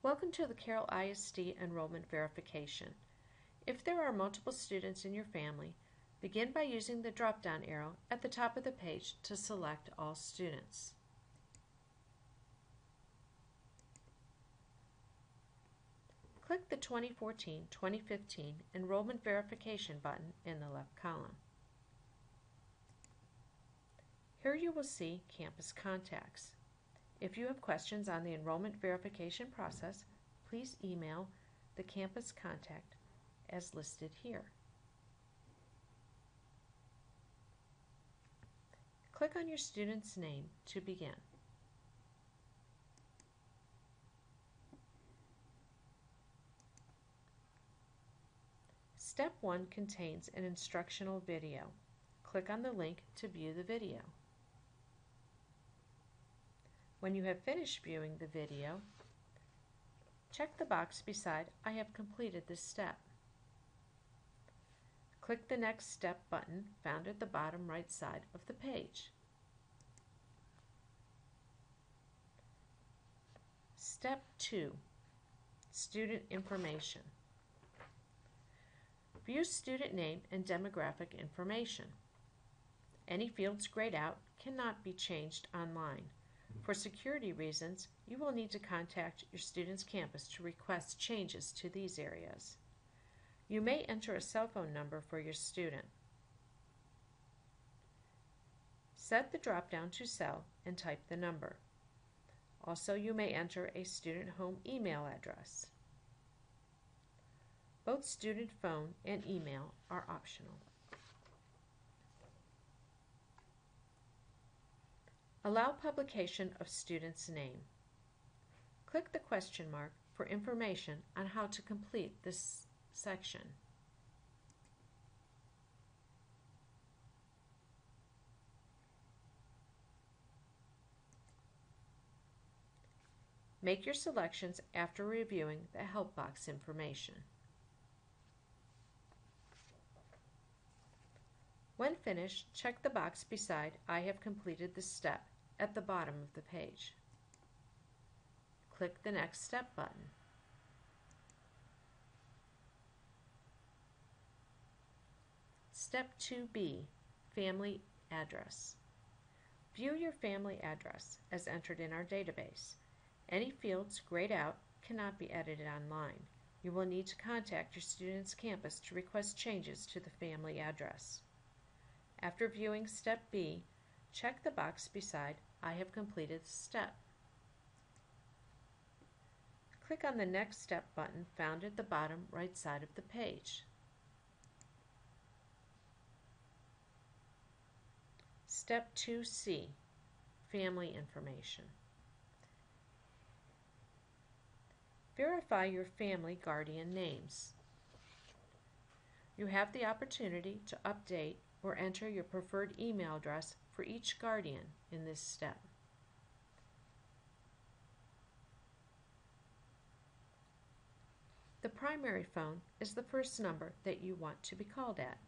Welcome to the Carroll ISD Enrollment Verification. If there are multiple students in your family, begin by using the drop-down arrow at the top of the page to select all students. Click the 2014-2015 Enrollment Verification button in the left column. Here you will see Campus Contacts. If you have questions on the enrollment verification process, please email the campus contact as listed here. Click on your student's name to begin. Step 1 contains an instructional video. Click on the link to view the video. When you have finished viewing the video, check the box beside I have completed this step. Click the Next Step button found at the bottom right side of the page. Step 2. Student Information. View student name and demographic information. Any fields grayed out cannot be changed online. For security reasons, you will need to contact your student's campus to request changes to these areas. You may enter a cell phone number for your student. Set the drop-down to cell and type the number. Also, you may enter a student home email address. Both student phone and email are optional. Allow publication of student's name. Click the question mark for information on how to complete this section. Make your selections after reviewing the help box information. When finished, check the box beside I have completed this step at the bottom of the page. Click the Next Step button. Step 2B, Family Address. View your family address as entered in our database. Any fields grayed out cannot be edited online. You will need to contact your student's campus to request changes to the family address. After viewing Step B, check the box beside I have completed the step. Click on the Next Step button found at the bottom right side of the page. Step 2C, Family Information. Verify your family guardian names. You have the opportunity to update or enter your preferred email address for each guardian in this step. The primary phone is the first number that you want to be called at.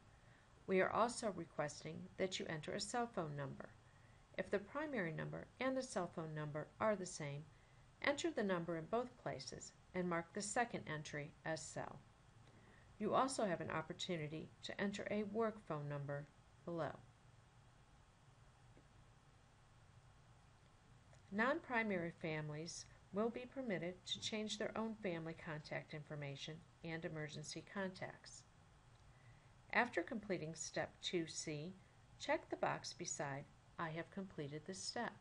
We are also requesting that you enter a cell phone number. If the primary number and the cell phone number are the same, enter the number in both places and mark the second entry as cell. You also have an opportunity to enter a work phone number below. Non-primary families will be permitted to change their own family contact information and emergency contacts. After completing Step 2C, check the box beside I have completed this step.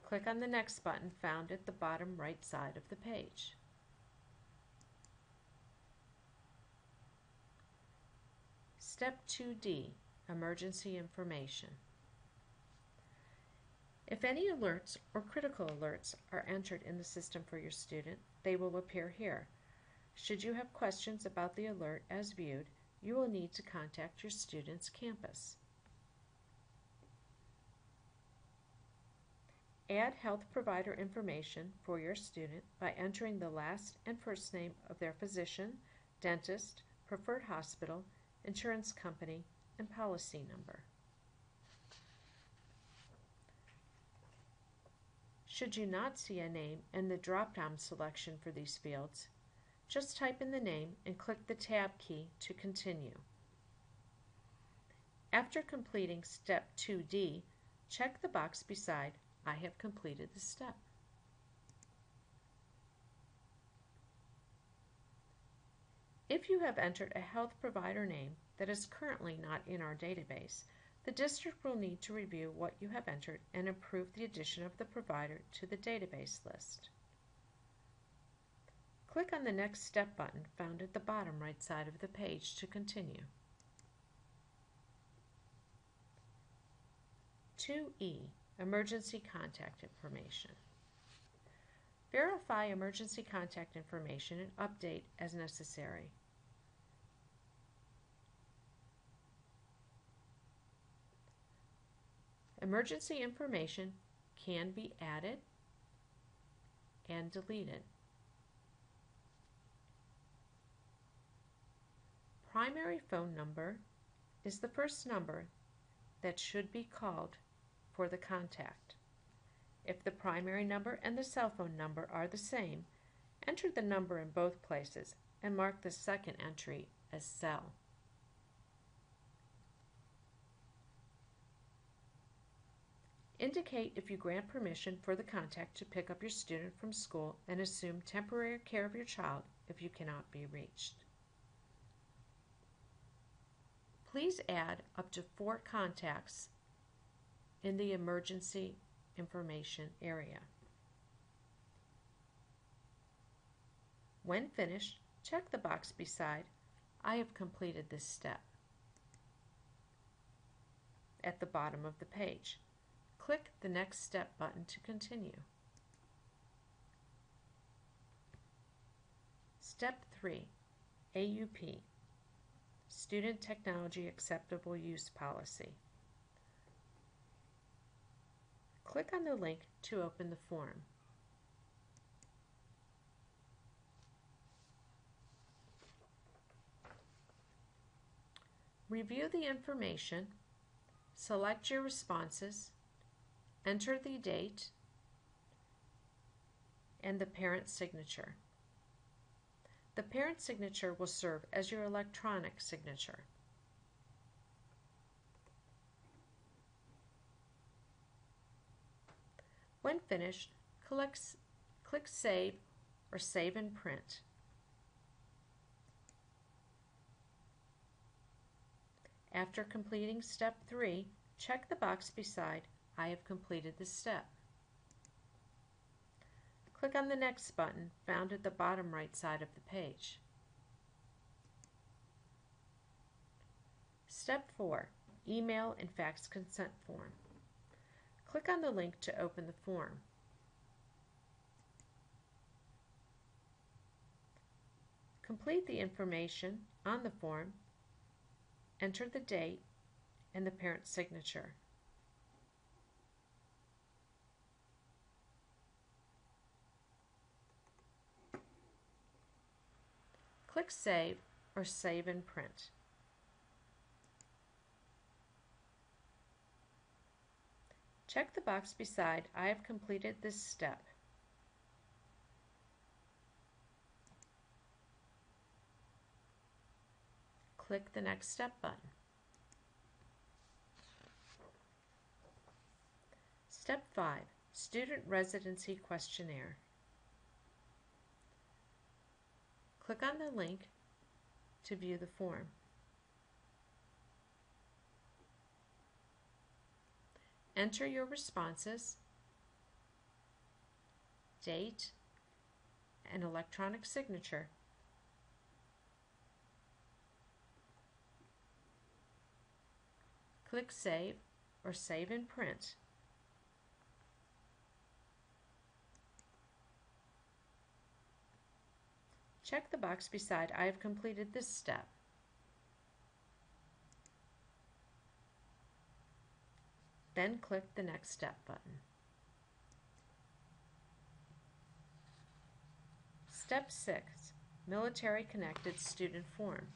Click on the Next button found at the bottom right side of the page. Step 2D, Emergency Information. If any alerts or critical alerts are entered in the system for your student, they will appear here. Should you have questions about the alert as viewed, you will need to contact your student's campus. Add health provider information for your student by entering the last and first name of their physician, dentist, preferred hospital, insurance company, and policy number. Should you not see a name in the drop-down selection for these fields, just type in the name and click the Tab key to continue. After completing Step 2D, check the box beside I have completed the step. If you have entered a health provider name that is currently not in our database, the district will need to review what you have entered and approve the addition of the provider to the database list. Click on the Next Step button found at the bottom right side of the page to continue. 2E, Emergency Contact Information. Verify emergency contact information and update as necessary. Emergency information can be added and deleted. Primary phone number is the first number that should be called for the contact. If the primary number and the cell phone number are the same, enter the number in both places and mark the second entry as cell. Indicate if you grant permission for the contact to pick up your student from school and assume temporary care of your child if you cannot be reached. Please add up to 4 contacts in the emergency information area. When finished, check the box beside I have completed this step at the bottom of the page. Click the Next Step button to continue. Step 3, AUP, Student Technology Acceptable Use Policy. Click on the link to open the form. Review the information, select your responses, enter the date and the parent's signature. The parent's signature will serve as your electronic signature. When finished, click Save or Save and Print. After completing Step 3, check the box beside I have completed this step. Click on the Next button found at the bottom right side of the page. Step 4, Email and Fax Consent Form. Click on the link to open the form. Complete the information on the form, enter the date and the parent's signature. Click Save or Save and Print. Check the box beside I have completed this step. Click the Next Step button. Step 5, Student Residency Questionnaire. Click on the link to view the form. Enter your responses, date, and electronic signature. Click Save or Save and Print. Check the box beside I have completed this step. Then click the Next Step button. Step 6, Military Connected Student Form.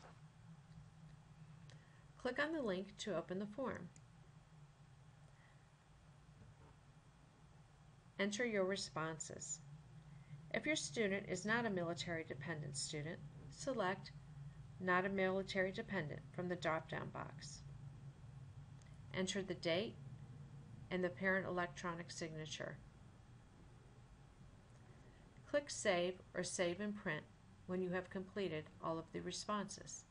Click on the link to open the form. Enter your responses. If your student is not a military dependent student, select Not a Military Dependent from the drop-down box. Enter the date and the parent electronic signature. Click Save or Save and Print when you have completed all of the responses.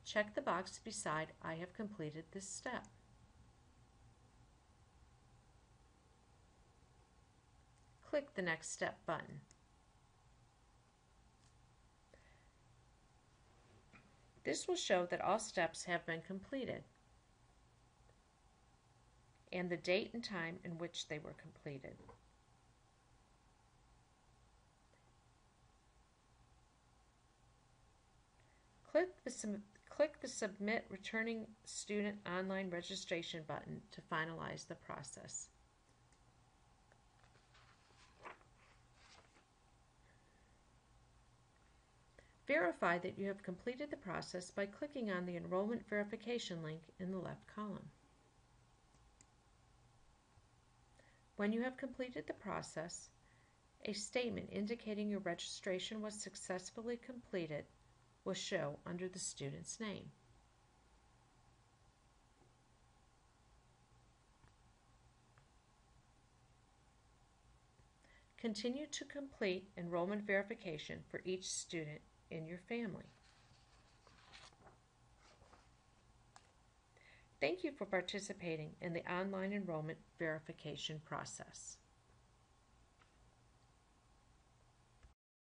Check the box beside I have completed this step. Click the Next Step button. This will show that all steps have been completed and the date and time in which they were completed. Click the Submit Returning Student Online Registration button to finalize the process. Verify that you have completed the process by clicking on the Enrollment Verification link in the left column. When you have completed the process, a statement indicating your registration was successfully completed will show under the student's name. Continue to complete enrollment verification for each student in your family. Thank you for participating in the online enrollment verification process.